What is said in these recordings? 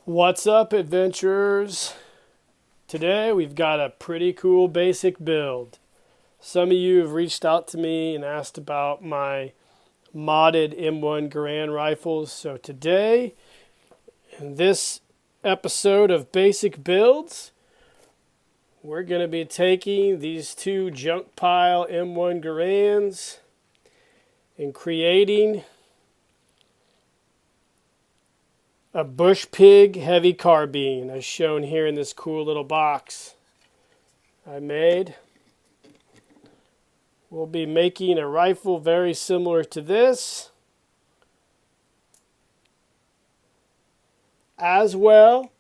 What's up, adventurers? Today we've got a pretty cool basic build. Some of you have reached out to me and asked about my modded M1 Garand rifles. So today, in this episode of Basic Builds, we're going to be taking these two junk pile M1 Garands and creating a bush pig heavy carbine, as shown here in this cool little box I made. We'll be making a rifle very similar to this, as well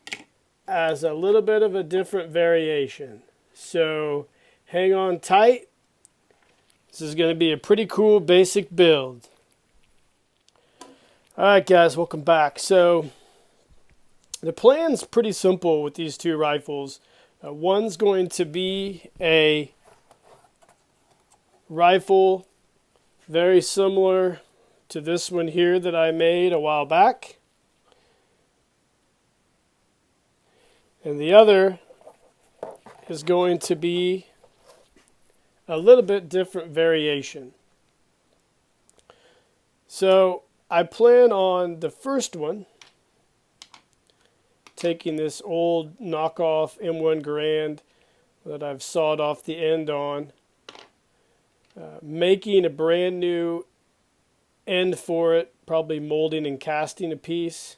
as a little bit of a different variation. So hang on tight. This is going to be a pretty cool basic build. Alright guys, welcome back. So the plan's pretty simple with these two rifles. One's going to be a rifle very similar to this one here that I made a while back. And the other is going to be a little bit different variation. So I plan on the first one taking this old knockoff M1 Garand that I've sawed off the end on, making a brand new end for it, probably molding and casting a piece,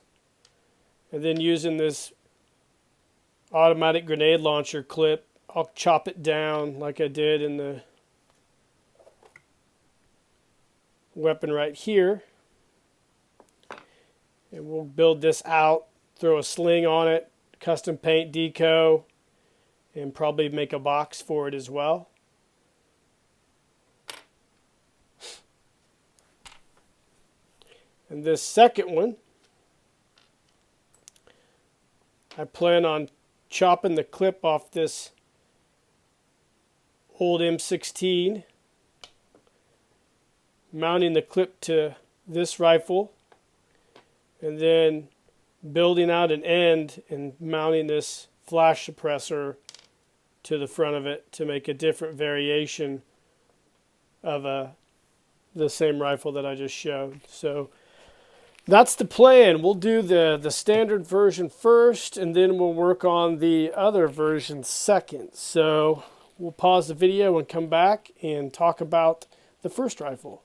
and then using this automatic grenade launcher clip. I'll chop it down like I did in the weapon right here, and we'll build this out. Throw a sling on it, custom paint deco, and probably make a box for it as well. And this second one, I plan on chopping the clip off this old M16, mounting the clip to this rifle, and then building out an end and mounting this flash suppressor to the front of it to make a different variation of the same rifle that I just showed. So that's the plan. We'll do the standard version first, and then we'll work on the other version second. So we'll pause the video and come back and talk about the first rifle.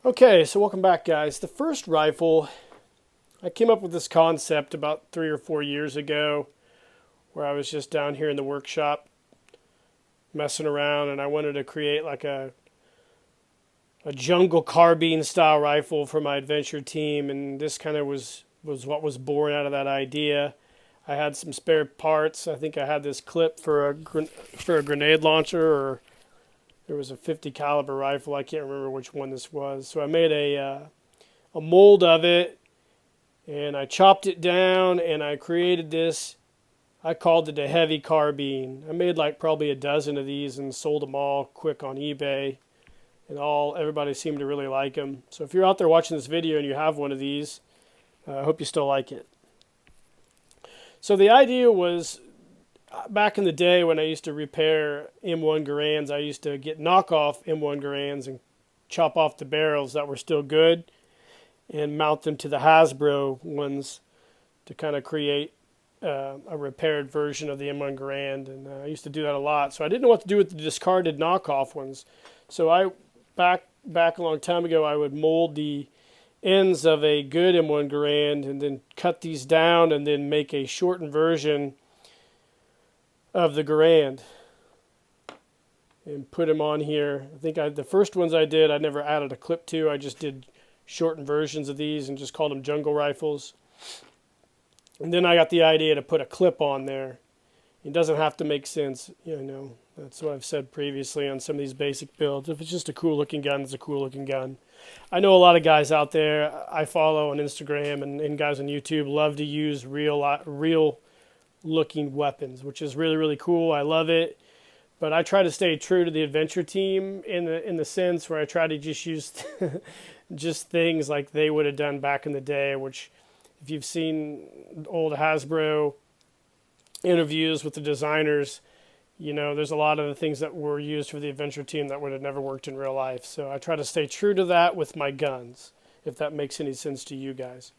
Okay, so welcome back, guys. The first rifle, I came up with this concept about 3 or 4 years ago, where I was just down here in the workshop messing around, and I wanted to create like a jungle carbine style rifle for my adventure team, and this kind of was what was born out of that idea. I had some spare parts. I think I had this clip for a grenade launcher, or there was a 50 caliber rifle. I can't remember which one this was. So I made a mold of it, and I chopped it down, and I created this. I called it a heavy carbine. I made like probably a dozen of these and sold them all quick on eBay. And everybody seemed to really like them. So if you're out there watching this video and you have one of these, I hope you still like it. So the idea was, back in the day when I used to repair M1 Garands, I used to get knockoff M1 Garands and chop off the barrels that were still good and mount them to the Hasbro ones to kind of create a repaired version of the M1 Garand. And I used to do that a lot. So I didn't know what to do with the discarded knockoff ones. So back a long time ago, I would mold the ends of a good M1 Garand and then cut these down and then make a shortened version of the Garand and put them on here. I think the first ones I did, I never added a clip to. I just did shortened versions of these and just called them jungle rifles. And then I got the idea to put a clip on there. It doesn't have to make sense, that's what I've said previously on some of these basic builds. If it's just a cool looking gun, it's a cool looking gun. I know a lot of guys out there I follow on Instagram and guys on YouTube love to use real looking weapons, which is really, really cool. I love it. But I try to stay true to the adventure team in the sense where I try to just use just things like they would have done back in the day, which If you've seen old Hasbro interviews with the designers, you know, there's a lot of the things that were used for the adventure team that would have never worked in real life. So I try to stay true to that with my guns, if that makes any sense to you guys.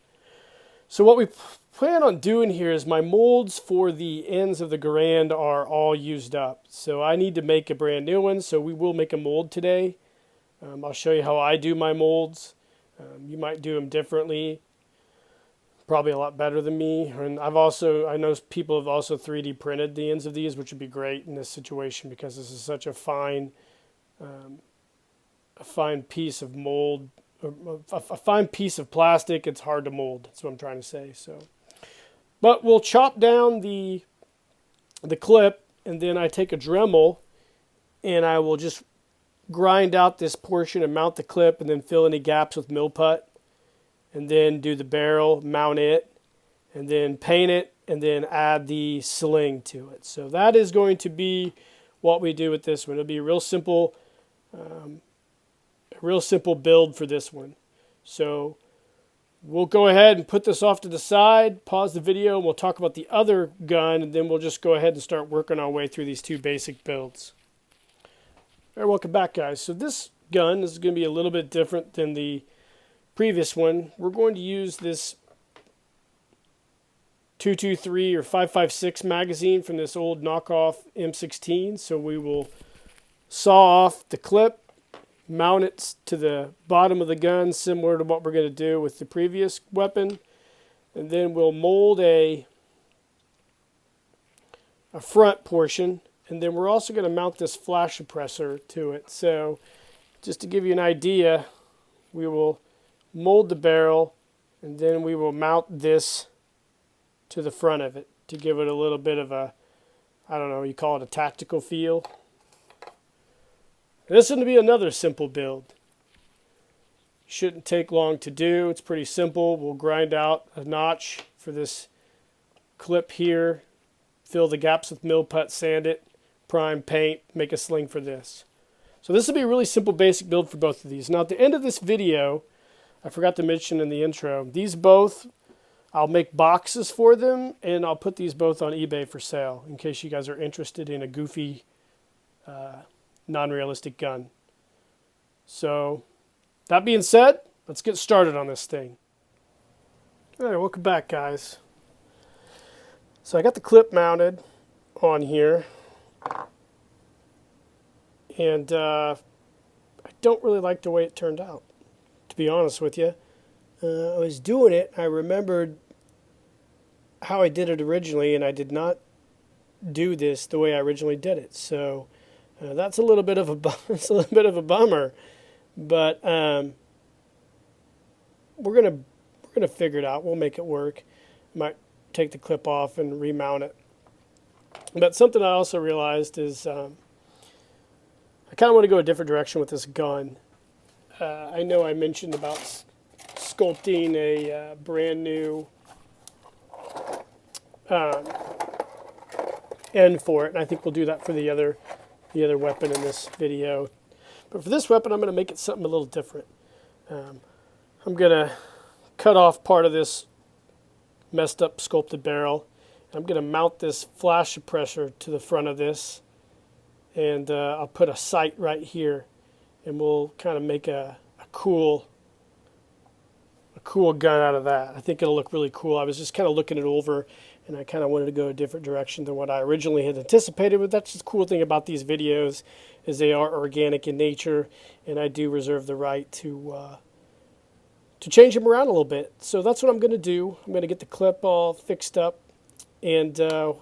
So what we plan on doing here is my molds for the ends of the Garand are all used up. So I need to make a brand new one, so we will make a mold today. I'll show you how I do my molds. You might do them differently, probably a lot better than me. And I know people have also 3D printed the ends of these, which would be great in this situation because this is such a fine piece of mold, a fine piece of plastic. It's hard to mold. That's what I'm trying to say. So, but we'll chop down the clip, and then I take a Dremel, and I will just grind out this portion and mount the clip, and then fill any gaps with mill put, and then do the barrel, mount it, and then paint it, and then add the sling to it. So that is going to be what we do with this one. It'll be a real simple build for this one. So we'll go ahead and put this off to the side, pause the video, and we'll talk about the other gun, and then we'll just go ahead and start working our way through these two basic builds. All right, welcome back, guys. So this gun is going to be a little bit different than the previous one. We're going to use this 223 or 556 magazine from this old knockoff M16. So we will saw off the clip, mount it to the bottom of the gun, similar to what we're going to do with the previous weapon, and then we'll mold a front portion. And then we're also going to mount this flash suppressor to it. So just to give you an idea, we will mold the barrel, and then we will mount this to the front of it to give it a little bit of a, I don't know, you call it a tactical feel. This is going to be another simple build. Shouldn't take long to do. It's pretty simple. We'll grind out a notch for this clip here, fill the gaps with mill put, sand it, prime, paint, make a sling for this. So this will be a really simple basic build for both of these. Now at the end of this video, I forgot to mention in the intro, these both, I'll make boxes for them, and I'll put these both on eBay for sale in case you guys are interested in a goofy, non-realistic gun. So that being said, let's get started on this thing. All right, welcome back, guys. So I got the clip mounted on here. And I don't really like the way it turned out, to be honest with you. I was doing it, I remembered how I did it originally, and I did not do this the way I originally did it. So that's a little bit of a bummer. But we're gonna figure it out. We'll make it work. Might take the clip off and remount it. But something I also realized is I kind of want to go a different direction with this gun. I know I mentioned about sculpting a brand new end for it, and I think we'll do that for the other weapon in this video. But for this weapon, I'm going to make it something a little different. I'm going to cut off part of this messed up sculpted barrel. I'm going to mount this flash suppressor to the front of this, and I'll put a sight right here, and we'll kind of make a cool gun out of that. I think it'll look really cool. I was just kind of looking it over, and I kind of wanted to go a different direction than what I originally had anticipated. But that's the cool thing about these videos, is they are organic in nature, and I do reserve the right to change them around a little bit. So that's what I'm going to do. I'm going to get the clip all fixed up, and I'll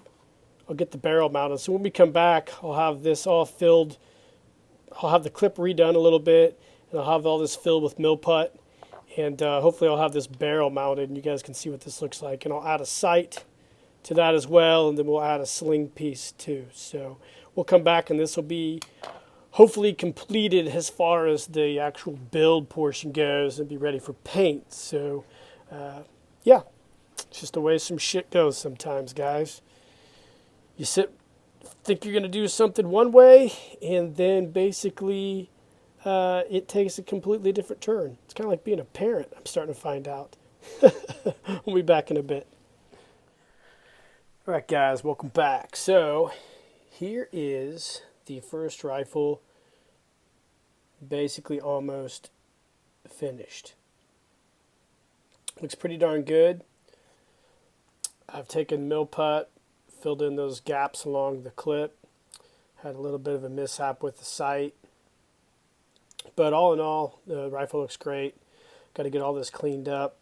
get the barrel mounted. So when we come back, I'll have this all filled. I'll have the clip redone a little bit, and I'll have all this filled with mill put. And hopefully I'll have this barrel mounted, and you guys can see what this looks like. And I'll add a sight to that as well, and then we'll add a sling piece too. So we'll come back, and this will be hopefully completed as far as the actual build portion goes, and be ready for paint. So yeah, it's just the way some shit goes sometimes, guys. You think you're going to do something one way, and then basically it takes a completely different turn. It's kind of like being a parent, I'm starting to find out. We'll be back in a bit. All right, guys, welcome back. So here is the first rifle, basically almost finished. Looks pretty darn good. I've taken mill putt, filled in those gaps along the clip. Had a little bit of a mishap with the sight. But all in all, the rifle looks great. Got to get all this cleaned up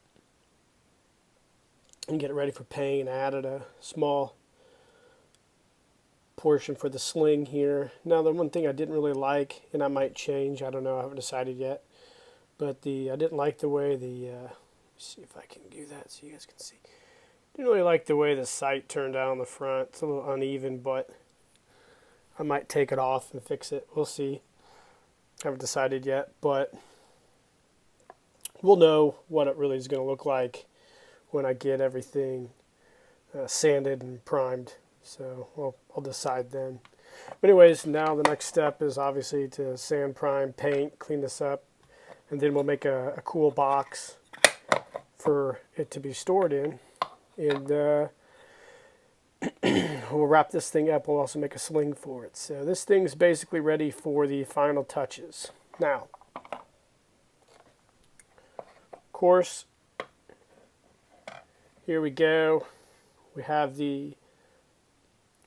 and get it ready for paint. I added a small portion for the sling here. Now, the one thing I didn't really like, and I might change, I don't know, I haven't decided yet, but I didn't like the way see if I can do that so you guys can see. Didn't really like the way the sight turned out on the front. It's a little uneven, but I might take it off and fix it. We'll see. Haven't decided yet, but we'll know what it really is going to look like when I get everything sanded and primed. So I'll decide then. But anyways, now the next step is obviously to sand, prime, paint, clean this up, and then we'll make a cool box for it to be stored in. And we'll wrap this thing up. We'll also make a sling for it. So this thing's basically ready for the final touches. Now, of course, here we go. We have the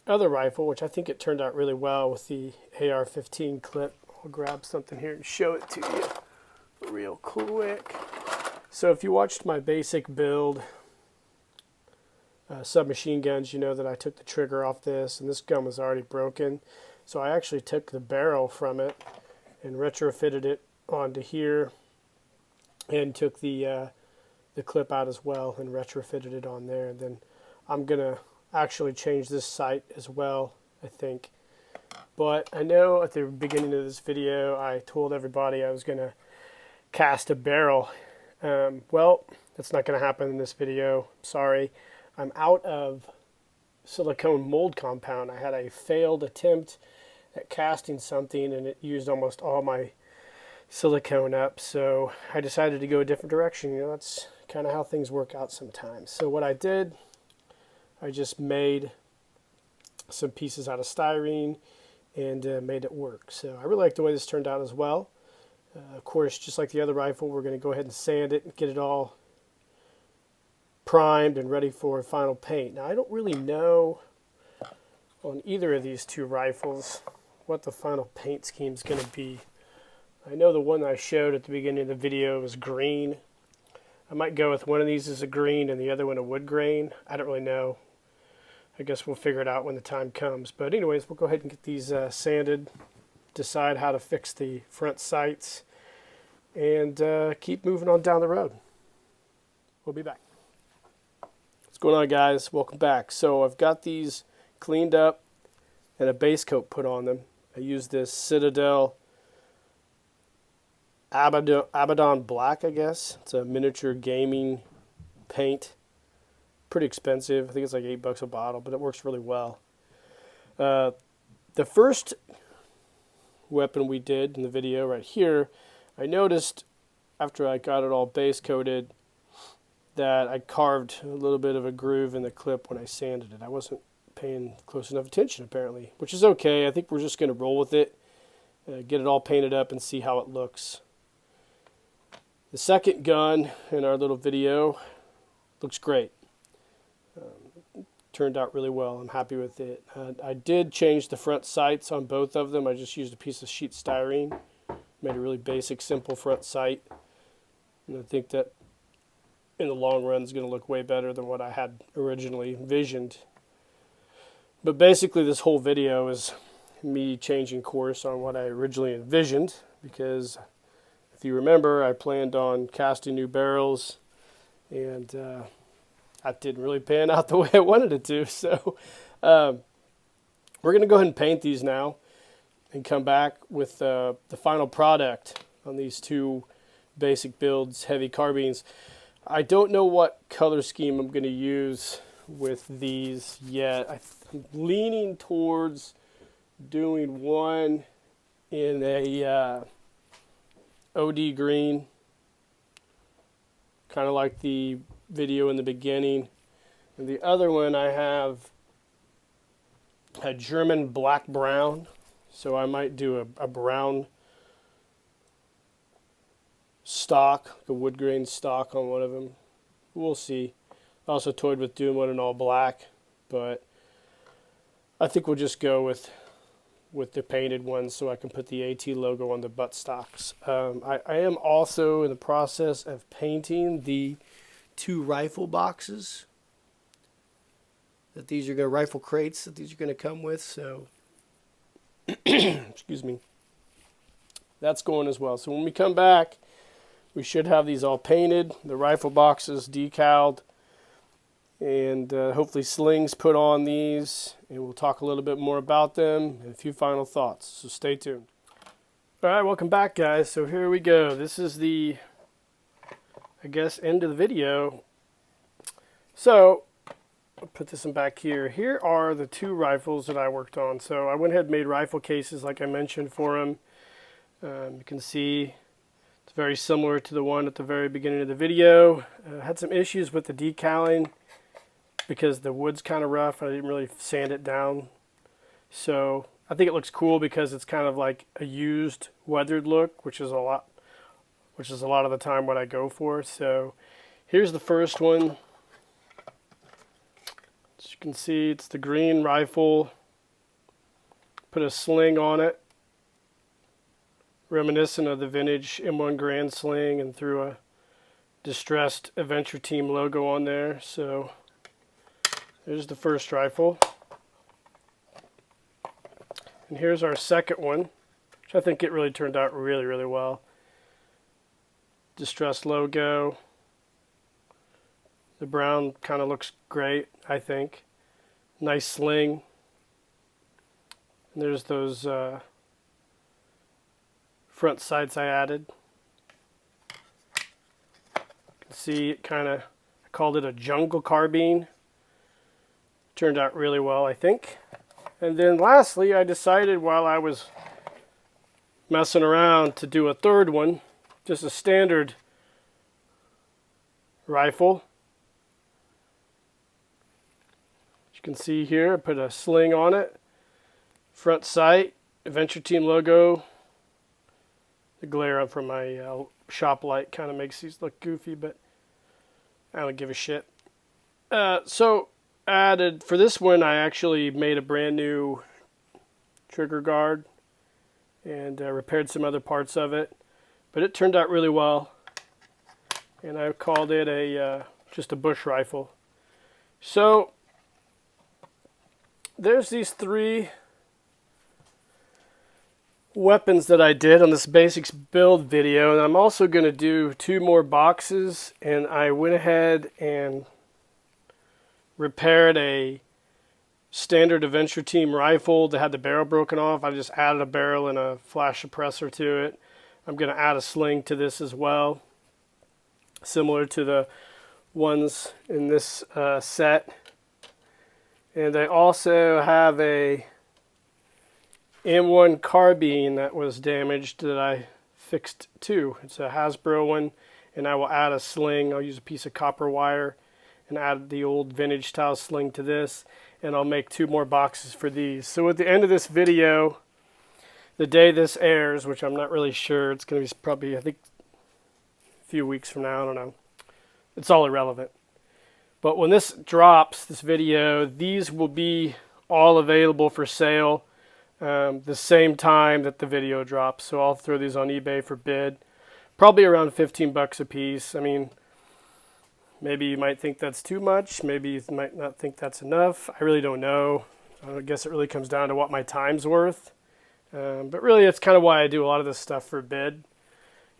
other rifle, which I think it turned out really well with the AR-15 clip. I'll grab something here and show it to you real quick. So if you watched my basic build, submachine guns, you know that I took the trigger off this, and this gun was already broken. So I actually took the barrel from it and retrofitted it onto here, and took the clip out as well and retrofitted it on there. And then I'm gonna actually change this sight as well, I think. But I know at the beginning of this video I told everybody I was gonna cast a barrel. Well, that's not gonna happen in this video. Sorry. I'm out of silicone mold compound. I had a failed attempt at casting something and it used almost all my silicone up, so I decided to go a different direction. You know, that's kind of how things work out sometimes. So what I did, I just made some pieces out of styrene and made it work. So I really like the way this turned out as well. Of course, just like the other rifle, we're going to go ahead and sand it and get it all primed and ready for final paint. Now, I don't really know on either of these two rifles what the final paint scheme is going to be. I know the one I showed at the beginning of the video was green. I might go with one of these as a green and the other one a wood grain. I don't really know. I guess we'll figure it out when the time comes. But anyways, we'll go ahead and get these sanded, decide how to fix the front sights, and keep moving on down the road. We'll be back. What's going on, guys? Welcome back. So I've got these cleaned up and a base coat put on them. I used this Citadel Abaddon Black, I guess. It's a miniature gaming paint. Pretty expensive. I think it's like $8 a bottle, but it works really well. The first weapon we did in the video right here, I noticed after I got it all base coated that I carved a little bit of a groove in the clip when I sanded it. I wasn't paying close enough attention apparently, which is okay. I think we're just going to roll with it, get it all painted up and see how it looks. The second gun in our little video looks great. Turned out really well. I'm happy with it. I did change the front sights on both of them. I just used a piece of sheet styrene. Made a really basic, simple front sight. And I think that in the long run is going to look way better than what I had originally envisioned. But basically this whole video is me changing course on what I originally envisioned, because if you remember, I planned on casting new barrels, and that didn't really pan out the way I wanted it to. So we're going to go ahead and paint these now and come back with the final product on these two basic builds, heavy carbines. I don't know what color scheme I'm going to use with these yet. I'm leaning towards doing one in a OD green kind of like the video in the beginning. And the other one I have a German black brown, so I might do a brown stock, the wood grain stock on one of them. We'll see. I also toyed with doing one in all black, but I think we'll just go with the painted ones so I can put the AT logo on the butt stocks. I am also in the process of painting the 2 rifle boxes that these are going to, rifle crates that these are going to come with. So, excuse me. That's going as well. So when we come back, we should have these all painted, the rifle boxes decaled, and hopefully slings put on these, and we'll talk a little bit more about them and a few final thoughts. So stay tuned. All right, welcome back, guys. So here we go. This is the, I guess, end of the video. So I'll put this one back here. Here are the 2 rifles that I worked on. So I went ahead and made rifle cases like I mentioned for them. You can see it's very similar to the one at the very beginning of the video. Had some issues with the decaling because the wood's kind of rough. I didn't really sand it down. So I think it looks cool because it's kind of like a used weathered look, which is a lot of the time what I go for. So here's the first one. As you can see, it's the green rifle. Put a sling on it, reminiscent of the vintage M1 Grand Sling, and threw a distressed Adventure Team logo on there. So there's the first rifle. And here's our second one, which I think it really turned out really, really well. Distressed logo. The brown kind of looks great, I think. Nice sling. And there's those front sights I added. You can see it kind of, I called it a jungle carbine. Turned out really well, I think. And then lastly, I decided while I was messing around to do a third one, just a standard rifle. You can see here, I put a sling on it, front sight, Adventure Team logo. The glare from my shop light kind of makes these look goofy, but I don't give a shit. So added for this one, I actually made a brand new trigger guard and repaired some other parts of it, but it turned out really well, and I called it a just a bush rifle. So there's these 3 weapons that I did on this basics build video, and I'm also going to do 2 more boxes, and I went ahead and repaired a standard Adventure Team rifle that had the barrel broken off. I just added a barrel and a flash suppressor to it. I'm going to add a sling to this as well, similar to the ones in this set. And I also have a M1 carbine that was damaged that I fixed too. It's a Hasbro one, and I will add a sling. I'll use a piece of copper wire and add the old vintage style sling to this, and I'll make 2 more boxes for these. So at the end of this video, the day this airs, which I'm not really sure, it's going to be probably, I think, a few weeks from now, I don't know. It's all irrelevant. But when this drops, this video, these will be all available for sale the same time that the video drops. So I'll throw these on eBay for bid. Probably around 15 bucks a piece. I mean, maybe you might think that's too much. Maybe you might not think that's enough. I really don't know. I guess it really comes down to what my time's worth. But really, it's kind of why I do a lot of this stuff for bid,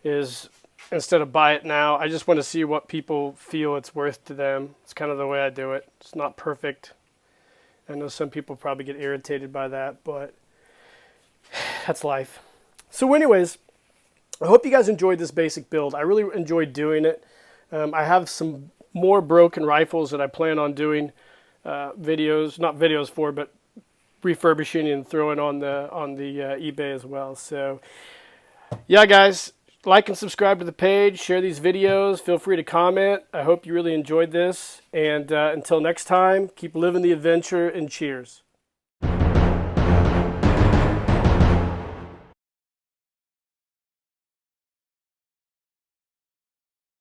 is instead of buy it now, I just want to see what people feel it's worth to them. It's kind of the way I do it. It's not perfect. I know some people probably get irritated by that, but that's life. So anyways, I hope you guys enjoyed this basic build. I really enjoyed doing it. I have some more broken rifles that I plan on doing videos, not videos for, but refurbishing and throwing on the eBay as well. So yeah, guys, like and subscribe to the page, share these videos, feel free to comment. I hope you really enjoyed this, and until next time, keep living the adventure, and cheers.